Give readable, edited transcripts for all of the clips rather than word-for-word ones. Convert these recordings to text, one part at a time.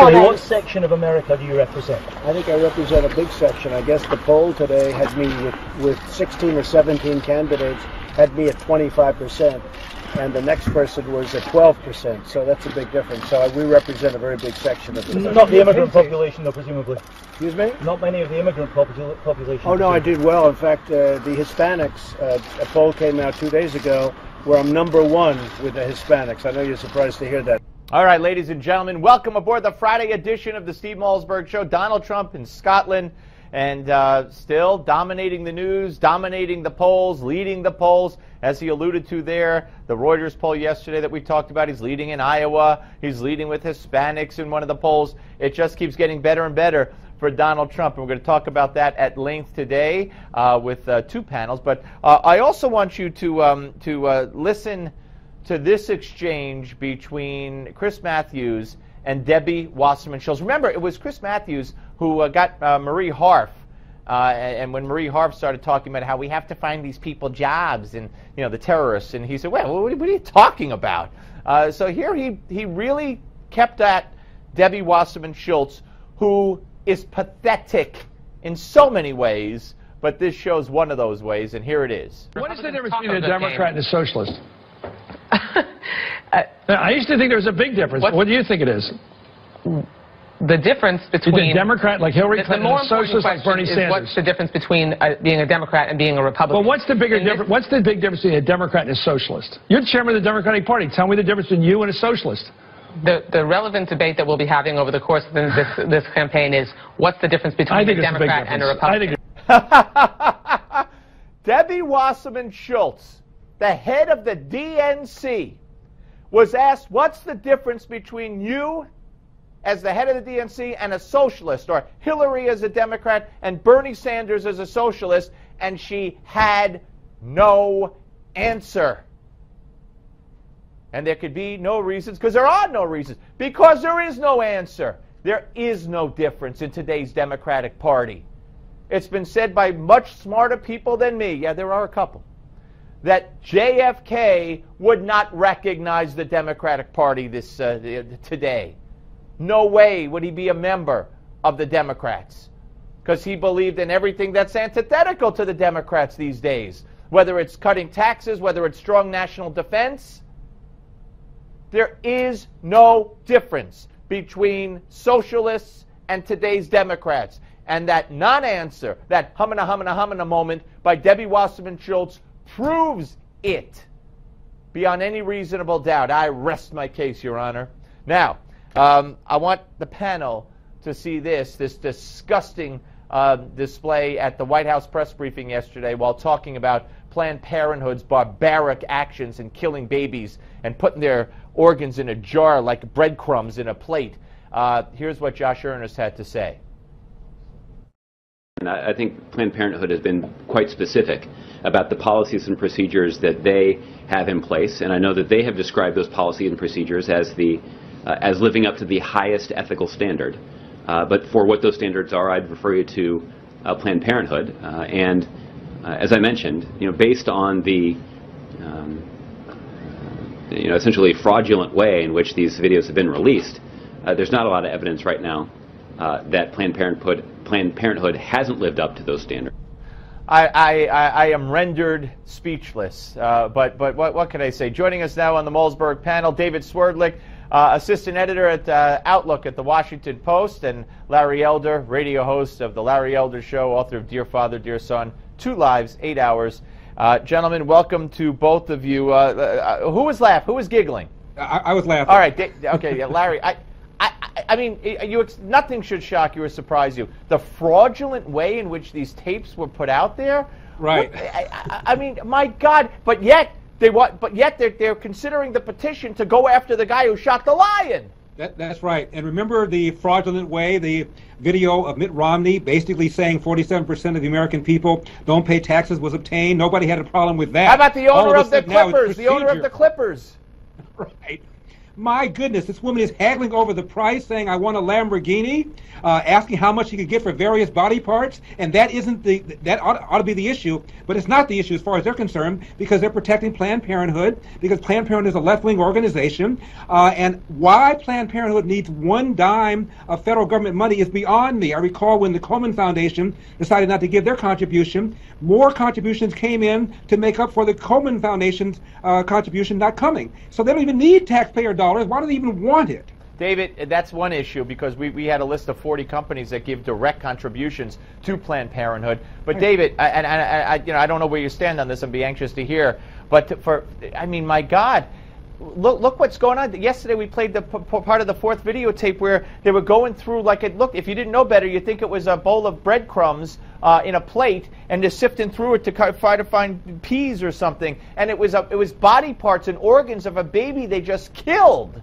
comment. What section of America do you represent? I think I represent a big section. I guess the poll today had me with 16 or 17 candidates, had me at 25%, and the next person was at 12%. So that's a big difference. So we represent a very big section of the country. Not the immigrant population, though, presumably. Excuse me? Not many of the immigrant population. Oh, no, I did well. In fact, the Hispanics, a poll came out 2 days ago where I'm #1 with the Hispanics. I know you're surprised to hear that. All right, ladies and gentlemen, welcome aboard the Friday edition of the Steve Malzberg Show. Donald Trump in Scotland, and still dominating the news, dominating the polls, leading the polls, as he alluded to there. The Reuters poll yesterday that we talked about, he's leading in Iowa. He's leading with Hispanics in one of the polls. It just keeps getting better and better for Donald Trump, and we're going to talk about that at length today with two panels. But I also want you to listen to this exchange between Chris Matthews and Debbie Wasserman Schultz. Remember, it was Chris Matthews who got Marie Harf, and when Marie Harf started talking about how we have to find these people jobs and the terrorists, and he said, well, what are you talking about? So here he really kept at Debbie Wasserman Schultz, who is pathetic in so many ways, but this shows one of those ways, and here it is. What is the difference between a Democrat and a socialist? I used to think there was a big difference. What do you think it is? The difference between a Democrat like Hillary Clinton and a socialist like Bernie Sanders. What's the difference between being a Democrat and being a Republican? Well, what's the bigger difference? What's the big difference between a Democrat and a socialist? You're chairman of the Democratic Party. Tell me the difference between you and a socialist. The relevant debate that we'll be having over the course of this campaign is what's the difference between a Democrat and a Republican? Debbie Wasserman Schultz, the head of the DNC, was asked, what's the difference between you as the head of the DNC and a socialist, or Hillary as a Democrat and Bernie Sanders as a socialist, and she had no answer. And there could be no reasons, because there are no reasons, because there is no answer. There is no difference in today's Democratic Party. It's been said by much smarter people than me, yeah, there are a couple, that JFK would not recognize the Democratic Party today. No way would he be a member of the Democrats, because he believed in everything that's antithetical to the Democrats these days, whether it's cutting taxes, whether it's strong national defense. There is no difference between socialists and today's Democrats. And that non-answer, that humana moment by Debbie Wasserman Schultz proves it beyond any reasonable doubt. I rest my case, Your Honor. Now, I want the panel to see this disgusting display at the White House press briefing yesterday while talking about Planned Parenthood's barbaric actions in killing babies and putting their organs in a jar like breadcrumbs in a plate. Here's what Josh Earnest had to say. And I think Planned Parenthood has been quite specific about the policies and procedures that they have in place, and I know that they have described those policies and procedures as living up to the highest ethical standard. But for what those standards are, I'd refer you to Planned Parenthood. And as I mentioned, based on the essentially fraudulent way in which these videos have been released, there's not a lot of evidence right now that Planned Parenthood hasn't lived up to those standards. I am rendered speechless, but what can I say? Joining us now on the Malzberg panel, David Swerdlick, assistant editor at Outlook at the Washington Post, and Larry Elder, radio host of The Larry Elder Show, author of Dear Father, Dear Son, 2 Lives, 8 Hours. Gentlemen, welcome to both of you. Who was laughing? Who was giggling? I was laughing. All right, okay, yeah, Larry. I mean, nothing should shock you or surprise you. The fraudulent way in which these tapes were put out there. Right. I mean, my God! But yet they're considering the petition to go after the guy who shot the lion. That's right. And remember the fraudulent way, the video of Mitt Romney basically saying 47% of the American people don't pay taxes was obtained. Nobody had a problem with that. How about the owner of the Clippers? The owner of the Clippers. Right. My goodness, this woman is haggling over the price, saying, I want a Lamborghini, asking how much she could get for various body parts, and that isn't that ought to be the issue, but it's not the issue as far as they're concerned, because they're protecting Planned Parenthood, because Planned Parenthood is a left-wing organization, and why Planned Parenthood needs one dime of federal government money is beyond me. I recall when the Komen Foundation decided not to give their contribution, more contributions came in to make up for the Komen Foundation's contribution not coming. So they don't even need taxpayer dollars. Why do they even want it? David, that's one issue, because we had a list of 40 companies that give direct contributions to Planned Parenthood. But David, I don't know where you stand on this. I'd be anxious to hear. But I mean, my God, look what's going on. Yesterday we played the part of the fourth videotape where they were going through, like, it looked, if you didn't know better, you'd think it was a bowl of breadcrumbs in a plate, and they're sifting through it to try to find peas or something. And it was body parts and organs of a baby they just killed.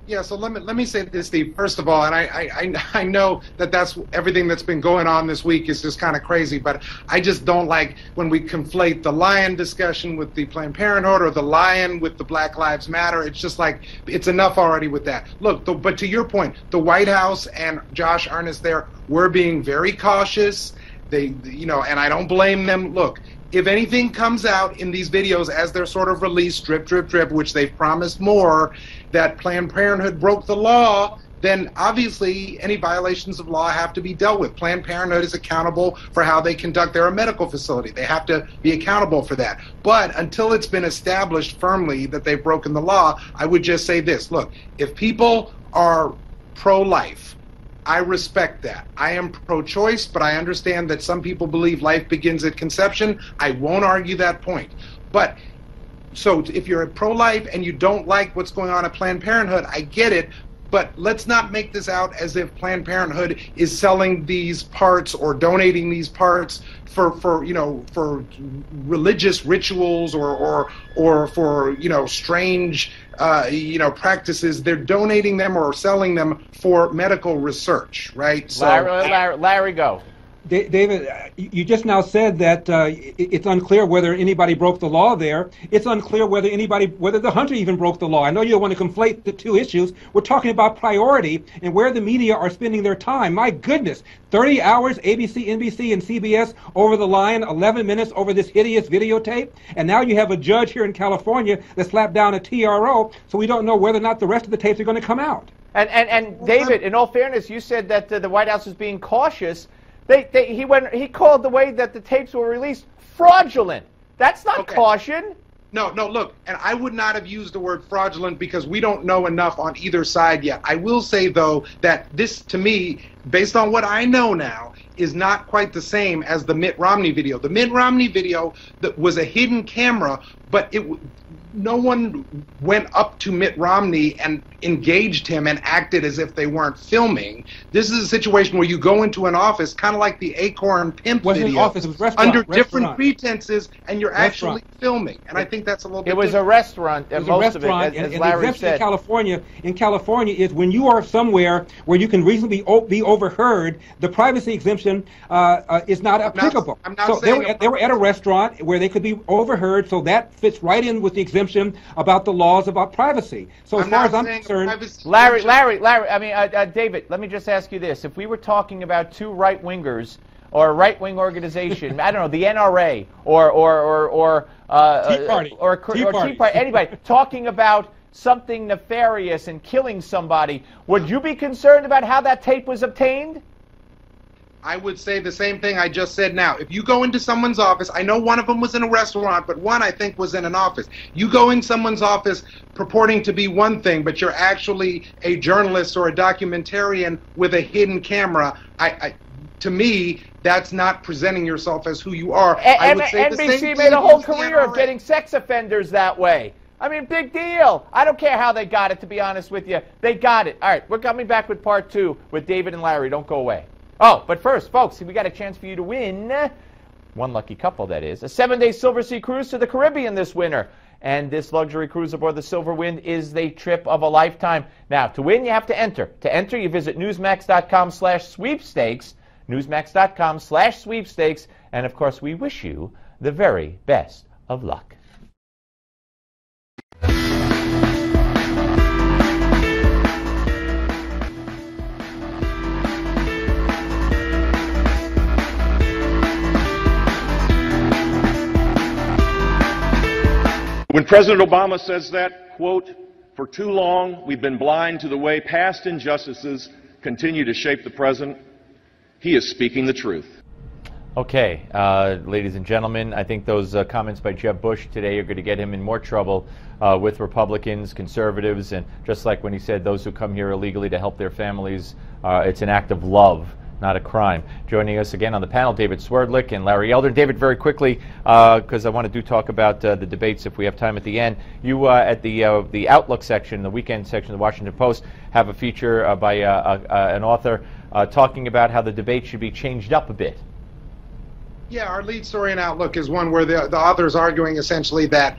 Yeah, so let me say this, Steve. First of all, and I know that's everything that's been going on this week is just kind of crazy, but I just don't like when we conflate the lion discussion with the Planned Parenthood or the lion with the Black Lives Matter. It's just like, it's enough already with that. Look, but to your point, the White House and Josh Earnest there were being very cautious. They, and I don't blame them. Look, if anything comes out in these videos as they're sort of released, drip, drip, drip, which they've promised more, that Planned Parenthood broke the law, then obviously any violations of law have to be dealt with. Planned Parenthood is accountable for how they conduct their medical facility. They have to be accountable for that. But until it's been established firmly that they've broken the law, I would just say this. Look, if people are pro-life, I respect that. I am pro-choice, but I understand that some people believe life begins at conception. I won't argue that point. But so if you're pro-life and you don't like what's going on at Planned Parenthood, I get it. But let's not make this out as if Planned Parenthood is selling these parts or donating these parts for religious rituals or for strange practices. They're donating them or selling them for medical research, right? So, Larry, go. David, you just now said that it's unclear whether anybody broke the law there. It's unclear whether the hunter even broke the law. I know you don't want to conflate the two issues. We're talking about priority and where the media are spending their time. My goodness, 30 hours, ABC, NBC, and CBS over the line, 11 minutes over this hideous videotape. And now you have a judge here in California that slapped down a TRO, so we don't know whether or not the rest of the tapes are going to come out. And David, in all fairness, you said that the White House is being cautious. He called the way that the tapes were released fraudulent. That's not caution. No, look, and I would not have used the word fraudulent because we don't know enough on either side yet. I will say, though, that this, to me, based on what I know now, is not quite the same as the Mitt Romney video. The Mitt Romney video that was a hidden camera, but no one went up to Mitt Romney and engaged him and acted as if they weren't filming. This is a situation where you go into an office, kind of like the Acorn Pimp video, office, it was under different pretenses, and you're actually filming. And I think that's a little bit different. It was a restaurant, and most of it, as Larry said. In California is when you are somewhere where you can reasonably be overheard, the privacy exemption is not applicable. So they were at a restaurant where they could be overheard, so that fits right in with the exemption about the laws about privacy. So as far as I'm concerned, Larry, I mean, David, let me just ask you this. If we were talking about two right-wingers or a right-wing organization, I don't know, the NRA or Tea Party. or Tea Party, anybody, talking about something nefarious and killing somebody, would you be concerned about how that tape was obtained? I would say the same thing I just said now. If you go into someone's office, I know one of them was in a restaurant, but one I think was in an office. You go in someone's office purporting to be one thing, but you're actually a journalist or a documentarian with a hidden camera. To me, that's not presenting yourself as who you are. I would say NBC made a whole career of getting sex offenders that way. I mean, big deal. I don't care how they got it, to be honest with you. They got it. All right, we're coming back with part 2 with David and Larry. Don't go away. Oh, but first, folks, we got a chance for you to win, one lucky couple, that is, a 7-day Silver Sea cruise to the Caribbean this winter. And this luxury cruise aboard the Silver Wind is the trip of a lifetime. Now, to win, you have to enter. To enter, you visit Newsmax.com/sweepstakes, Newsmax.com/sweepstakes, and, of course, we wish you the very best of luck. President Obama says that, quote, "For too long we've been blind to the way past injustices continue to shape the present," he is speaking the truth. Okay, ladies and gentlemen, I think those comments by Jeb Bush today are going to get him in more trouble with Republicans, conservatives, and just like when he said those who come here illegally to help their families, it's an act of love, not a crime. Joining us again on the panel, David Swerdlick and Larry Elder. David, very quickly, because I want to talk about the debates if we have time at the end. You, at the Outlook section, the weekend section of the Washington Post, have a feature by an author talking about how the debate should be changed up a bit. Yeah, our lead story in Outlook is one where the author is arguing essentially that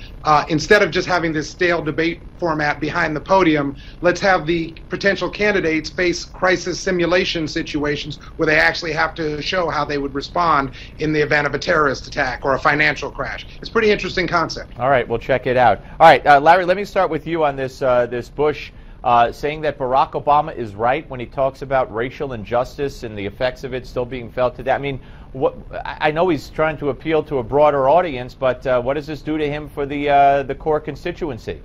instead of just having this stale debate format behind the podium, let's have the potential candidates face crisis simulation situations where they actually have to show how they would respond in the event of a terrorist attack or a financial crash. It's a pretty interesting concept. All right, we'll check it out. All right, Larry, let me start with you on this, this Bush saying that Barack Obama is right when he talks about racial injustice and the effects of it still being felt today. I mean, I know he's trying to appeal to a broader audience, but what does this do to him for the core constituency?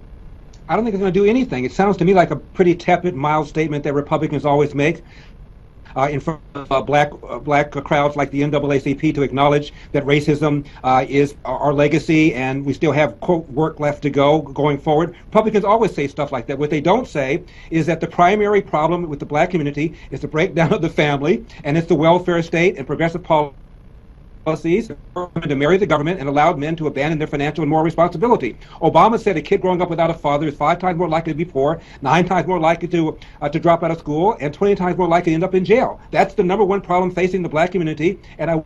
I don't think it's going to do anything. It sounds to me like a pretty tepid, mild statement that Republicans always make in front of black crowds like the NAACP to acknowledge that racism is our legacy and we still have, quote, work left to go going forward. Republicans always say stuff like that. What they don't say is that the primary problem with the black community is the breakdown of the family, and it's the welfare state and progressive policies to marry the government and allowed men to abandon their financial and moral responsibility. Obama said a kid growing up without a father is 5 times more likely to be poor, 9 times more likely to drop out of school, and 20 times more likely to end up in jail. That's the #1 problem facing the black community, and I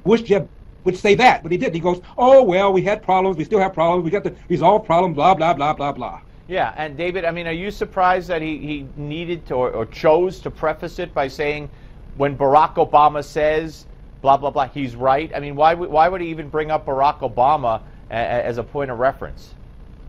wish Jeb would say that, but he didn't. He goes, oh, well, we had problems, we still have problems, we got to resolve problems, blah, blah, blah, blah, blah. Yeah, and David, I mean, are you surprised that he needed to or chose to preface it by saying when Barack Obama says blah, blah, blah, he's right? I mean, why would he even bring up Barack Obama as a point of reference?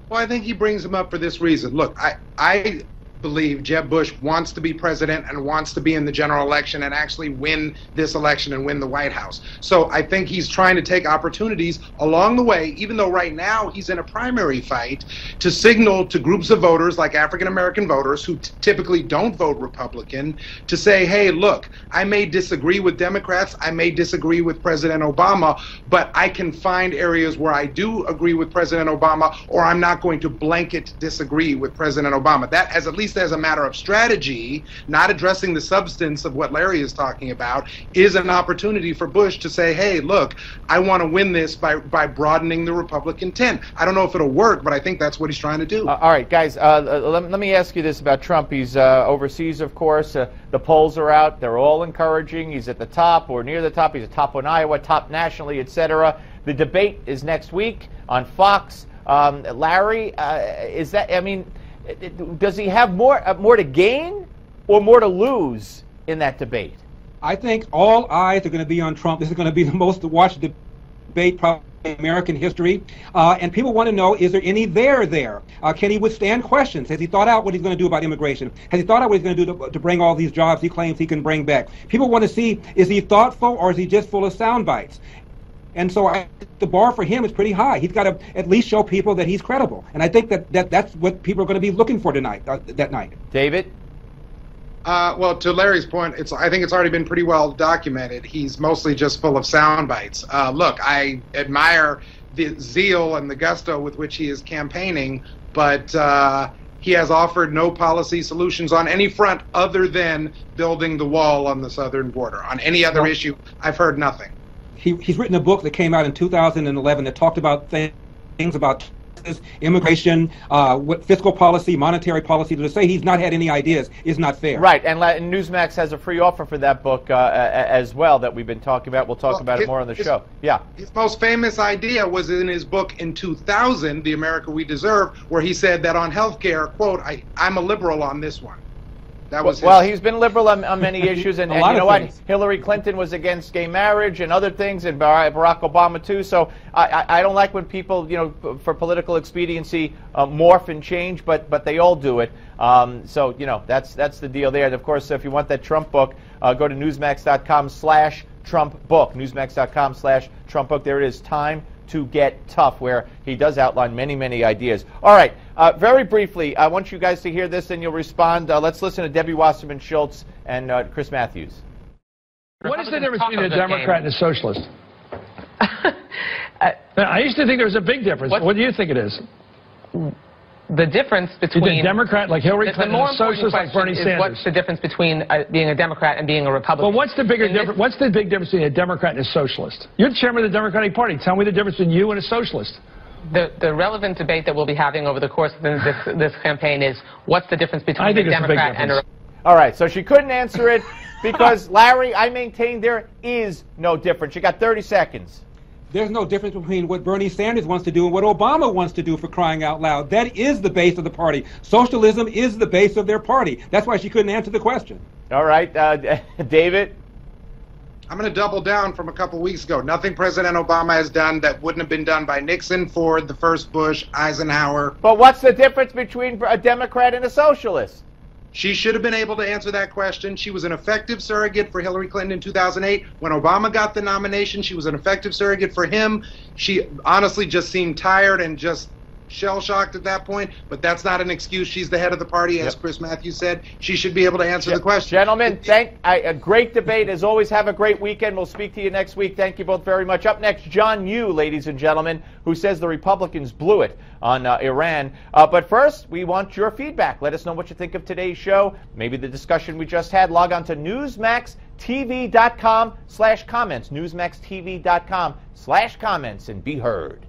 Well, I think he brings him up for this reason. Look, I believe Jeb Bush wants to be president and wants to be in the general election and actually win this election and win the White House. So I think he's trying to take opportunities along the way, even though right now he's in a primary fight, to signal to groups of voters like African American voters who typically don't vote Republican to say, hey, look, I may disagree with Democrats, I may disagree with President Obama, but I can find areas where I do agree with President Obama, or I'm not going to blanket disagree with President Obama. That, at least as a matter of strategy, not addressing the substance of what Larry is talking about, is an opportunity for Bush to say, hey, look, I want to win this by broadening the Republican tent. I don't know if it'll work, but I think that's what he's trying to do. All right, guys, let me ask you this about Trump. He's overseas, of course. The polls are out. They're all encouraging. He's at the top or near the top. He's at top in Iowa, top nationally, etc. The debate is next week on Fox. Larry, is that, I mean, does he have more to gain or more to lose in that debate? I think all eyes are going to be on Trump. This is going to be the most watched debate probably in American history. And people want to know, is there any there? Can he withstand questions? Has he thought out what he's going to do about immigration? Has he thought out what he's going to do to bring all these jobs he claims he can bring back? People want to see, is he thoughtful or is he just full of sound bites? And so the bar for him is pretty high. He's got to at least show people that he's credible. And I think that's what people are going to be looking for tonight, that night. David? Well, to Larry's point, I think it's already been pretty well documented. He's mostly just full of sound bites. Look, I admire the zeal and the gusto with which he is campaigning, but he has offered no policy solutions on any front other than building the wall on the southern border. On any other issue, I've heard nothing. He's written a book that came out in 2011 that talked about things about immigration, what fiscal policy, monetary policy. To say he's not had any ideas is not fair. Right, and Newsmax has a free offer for that book as well that we've been talking about. We'll talk about it more on the show. Yeah. His most famous idea was in his book in 2000, The America We Deserve, where he said that on health care, quote, I'm a liberal on this one. That was well, he's been liberal on many issues, and you know what? Hillary Clinton was against gay marriage and other things, and Barack Obama too. So I don't like when people, you know, for political expediency, morph and change, but they all do it. So you know, that's the deal there. And of course, if you want that Trump book, go to newsmax.com/Trump book. Newsmax.com/Trump book. There it is. Time to get tough, where he does outline many, many ideas. All right, very briefly, I want you guys to hear this, and you'll respond. Let's listen to Debbie Wasserman Schultz and Chris Matthews. What is the difference between a Democrat and a socialist? I used to think there was a big difference. What do you think it is? The difference between a Democrat like Hillary Clinton and a socialist like Bernie Sanders. What's the difference between being a Democrat and being a Republican? Well, what's the big difference between a Democrat and a socialist? You're chairman of the Democratic Party. Tell me the difference between you and a socialist. The relevant debate that we'll be having over the course of this campaign is what's the difference between a Democrat and a... All right, so she couldn't answer it because, Larry, I maintain there is no difference. You got 30 seconds. There's no difference between what Bernie Sanders wants to do and what Obama wants to do, for crying out loud. That is the base of the party. Socialism is the base of their party. That's why she couldn't answer the question. All right, David? I'm going to double down from a couple weeks ago. Nothing President Obama has done that wouldn't have been done by Nixon, Ford, the first Bush, Eisenhower. But what's the difference between a Democrat and a socialist? She should have been able to answer that question. She was an effective surrogate for Hillary Clinton in 2008. When Obama got the nomination, she was an effective surrogate for him. She honestly just seemed tired and just shell-shocked at that point, but that's not an excuse. She's the head of the party, as Chris Matthews said. She should be able to answer the question. Gentlemen, a great debate. As always, have a great weekend. We'll speak to you next week. Thank you both very much. Up next, John Yoo, ladies and gentlemen, who says the Republicans blew it on Iran. But first, we want your feedback. Let us know what you think of today's show, maybe the discussion we just had. Log on to NewsmaxTV.com/comments, NewsmaxTV.com/comments, and be heard.